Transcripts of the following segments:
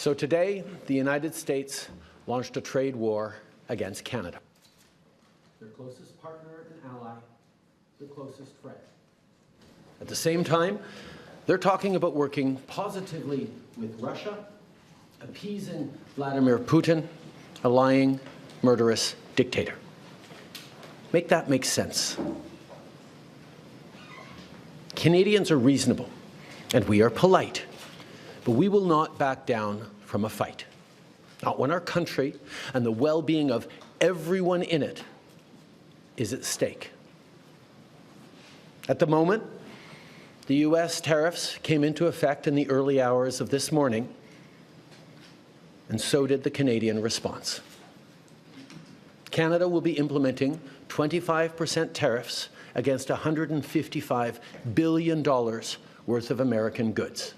So today, the United States launched a trade war against Canada. Their closest partner and ally, their closest friend. At the same time, they're talking about working positively with Russia, appeasing Vladimir Putin, a lying, murderous dictator. Make that make sense. Canadians are reasonable, and we are polite, but we will not back down from a fight. Not when our country and the well-being of everyone in it is at stake. At the moment, the US tariffs came into effect in the early hours of this morning, and so did the Canadian response. Canada will be implementing 25% tariffs against $155 billion worth of American goods,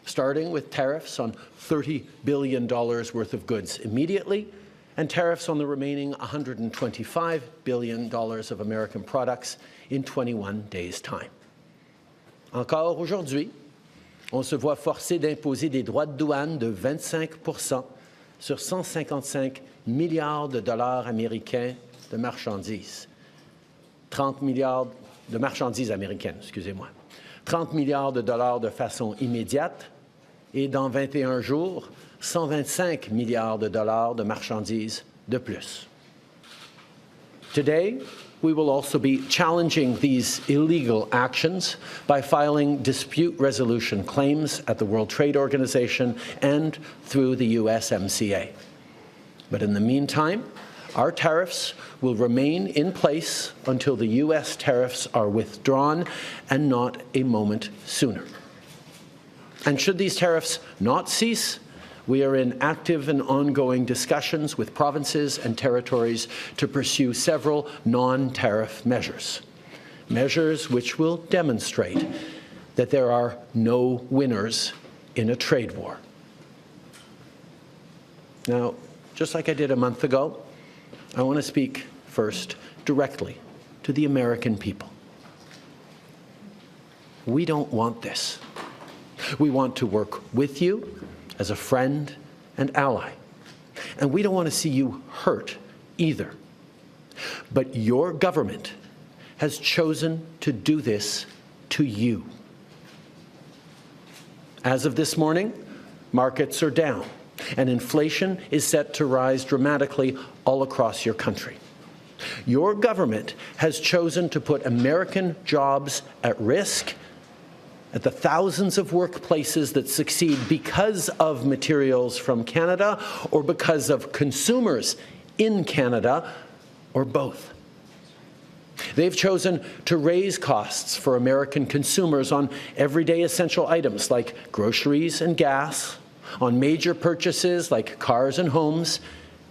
starting with tariffs on $30 billion worth of goods immediately, and tariffs on the remaining $125 billion of American products in 21 days' time. Encore aujourd'hui, on se voit forcé d'imposer des droits de douane de 25% sur 155 milliards de dollars américains de marchandises. 30 milliards de marchandises américaines, excusez-moi. 30 milliards de dollars de façon immédiate et dans 21 jours, 125 milliards de dollars de marchandises de plus. Today, we will also be challenging these illegal actions by filing dispute resolution claims at the World Trade Organization and through the USMCA. But in the meantime, our tariffs will remain in place until the US tariffs are withdrawn, and not a moment sooner. And should these tariffs not cease, we are in active and ongoing discussions with provinces and territories to pursue several non-tariff measures, measures which will demonstrate that there are no winners in a trade war. Now, just like I did a month ago, I want to speak first directly to the American people. We don't want this. We want to work with you as a friend and ally. And we don't want to see you hurt either. But your government has chosen to do this to you. As of this morning, markets are down, and inflation is set to rise dramatically all across your country. Your government has chosen to put American jobs at risk, at the thousands of workplaces that succeed because of materials from Canada or because of consumers in Canada, or both. They've chosen to raise costs for American consumers on everyday essential items like groceries and gas, on major purchases like cars and homes,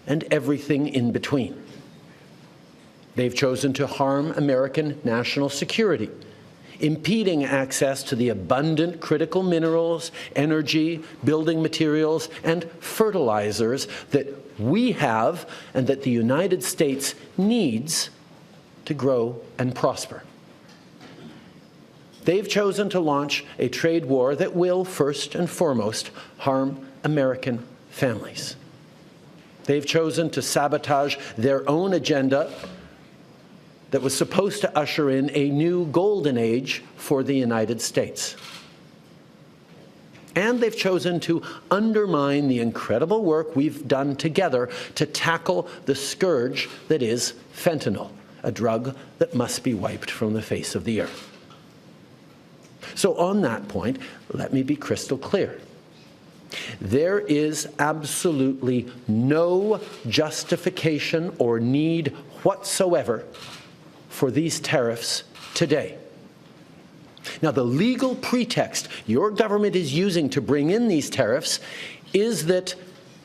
and everything in between. They've chosen to harm American national security, impeding access to the abundant critical minerals, energy, building materials, and fertilizers that we have and that the United States needs to grow and prosper. They've chosen to launch a trade war that will, first and foremost, harm American families. They've chosen to sabotage their own agenda that was supposed to usher in a new golden age for the United States. And they've chosen to undermine the incredible work we've done together to tackle the scourge that is fentanyl, a drug that must be wiped from the face of the earth. So on that point, let me be crystal clear. There is absolutely no justification or need whatsoever for these tariffs today. Now, the legal pretext your government is using to bring in these tariffs is that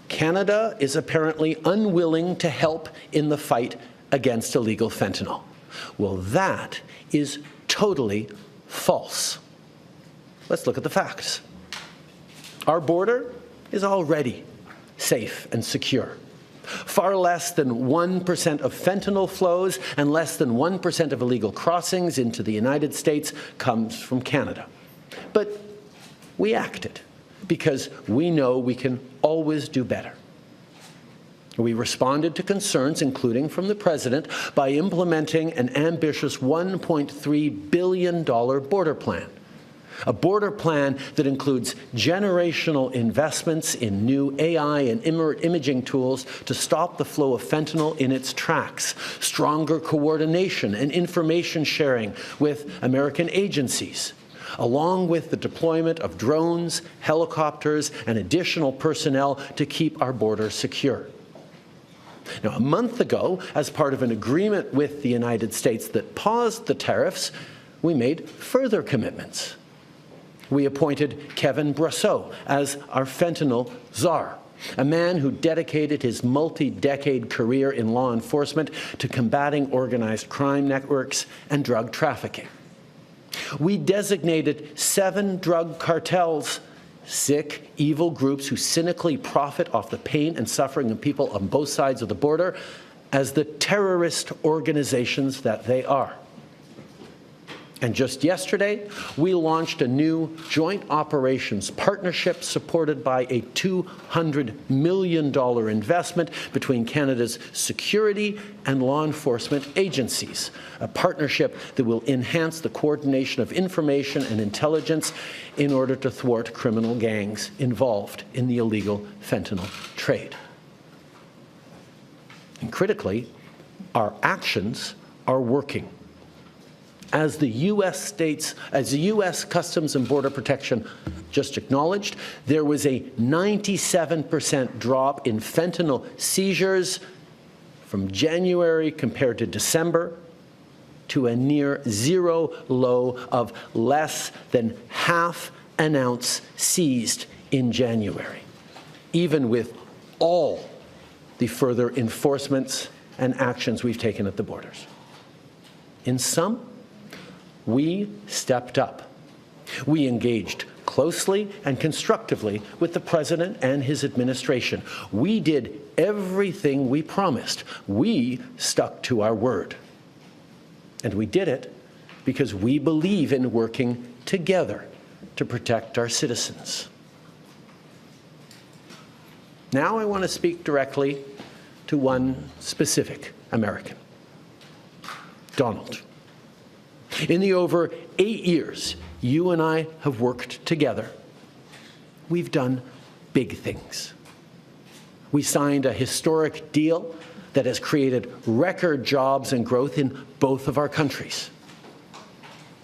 Canada is apparently unwilling to help in the fight against illegal fentanyl. Well, that is totally false. Let's look at the facts. Our border is already safe and secure. Far less than 1% of fentanyl flows and less than 1% of illegal crossings into the United States comes from Canada. But we acted. because we know we can always do better. We responded to concerns, including from the President, by implementing an ambitious $1.3 billion border plan. A border plan that includes generational investments in new AI and imaging tools to stop the flow of fentanyl in its tracks, stronger coordination and information sharing with American agencies, along with the deployment of drones, helicopters, and additional personnel to keep our border secure. Now, a month ago, as part of an agreement with the United States that paused the tariffs, we made further commitments. We appointed Kevin Brasseau as our fentanyl czar, a man who dedicated his multi-decade career in law enforcement to combating organized crime networks and drug trafficking. We designated 7 drug cartels, sick, evil groups who cynically profit off the pain and suffering of people on both sides of the border, as the terrorist organizations that they are. And just yesterday, we launched a new joint operations partnership supported by a $200 million investment between Canada's security and law enforcement agencies, a partnership that will enhance the coordination of information and intelligence in order to thwart criminal gangs involved in the illegal fentanyl trade. And critically, our actions are working. As the U.S. Customs and Border Protection just acknowledged, there was a 97% drop in fentanyl seizures from January compared to December, to a near zero low of less than half an ounce seized in January, even with all the further enforcements and actions we've taken at the borders. In sum, we stepped up. We engaged closely and constructively with the President and his administration. We did everything we promised. We stuck to our word. And we did it because we believe in working together to protect our citizens. Now I want to speak directly to one specific American, Donald. In the over 8 years you and I have worked together, we've done big things. We signed a historic deal that has created record jobs and growth in both of our countries.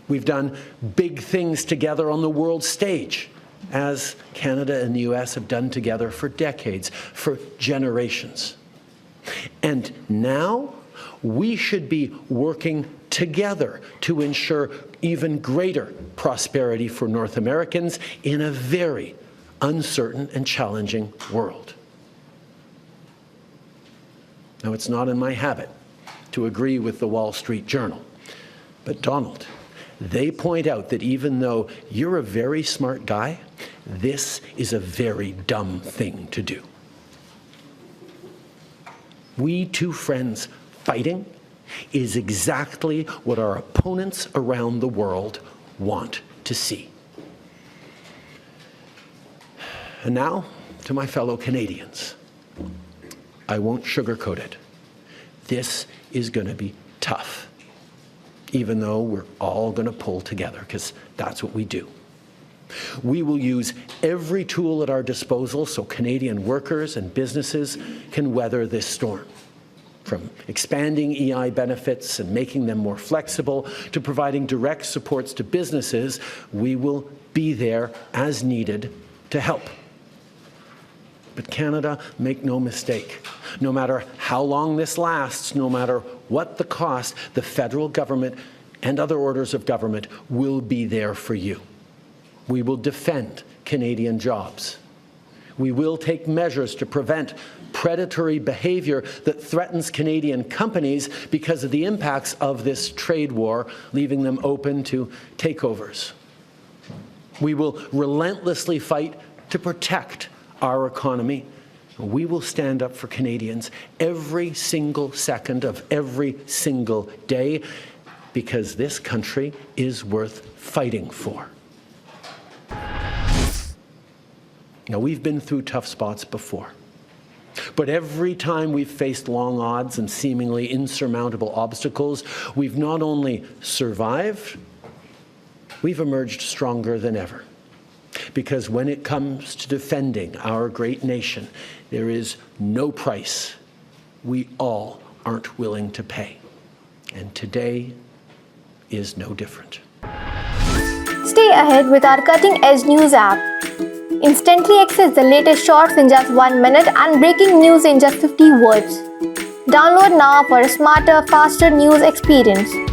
We've done big things together on the world stage, as Canada and the US have done together for decades, for generations. And now we should be working together to ensure even greater prosperity for North Americans in a very uncertain and challenging world. Now, it's not in my habit to agree with the Wall Street Journal, but Donald, they point out that even though you're a very smart guy, this is a very dumb thing to do. We two friends fighting is exactly what our opponents around the world want to see. And now, to my fellow Canadians, I won't sugarcoat it. This is going to be tough, even though we're all going to pull together, because that's what we do. We will use every tool at our disposal so Canadian workers and businesses can weather this storm. From expanding EI benefits and making them more flexible to providing direct supports to businesses, we will be there as needed to help. But Canada, make no mistake, no matter how long this lasts, no matter what the cost, the federal government and other orders of government will be there for you. We will defend Canadian jobs. We will take measures to prevent predatory behavior that threatens Canadian companies because of the impacts of this trade war, leaving them open to takeovers. We will relentlessly fight to protect our economy. We will stand up for Canadians every single second of every single day, because this country is worth fighting for. Now, we've been through tough spots before. But every time we've faced long odds and seemingly insurmountable obstacles, we've not only survived, we've emerged stronger than ever. Because when it comes to defending our great nation, there is no price we all aren't willing to pay. And today is no different. Stay ahead with our cutting-edge news app. Instantly access the latest shorts in just 1 minute and breaking news in just 50 words. Download now for a smarter, faster news experience.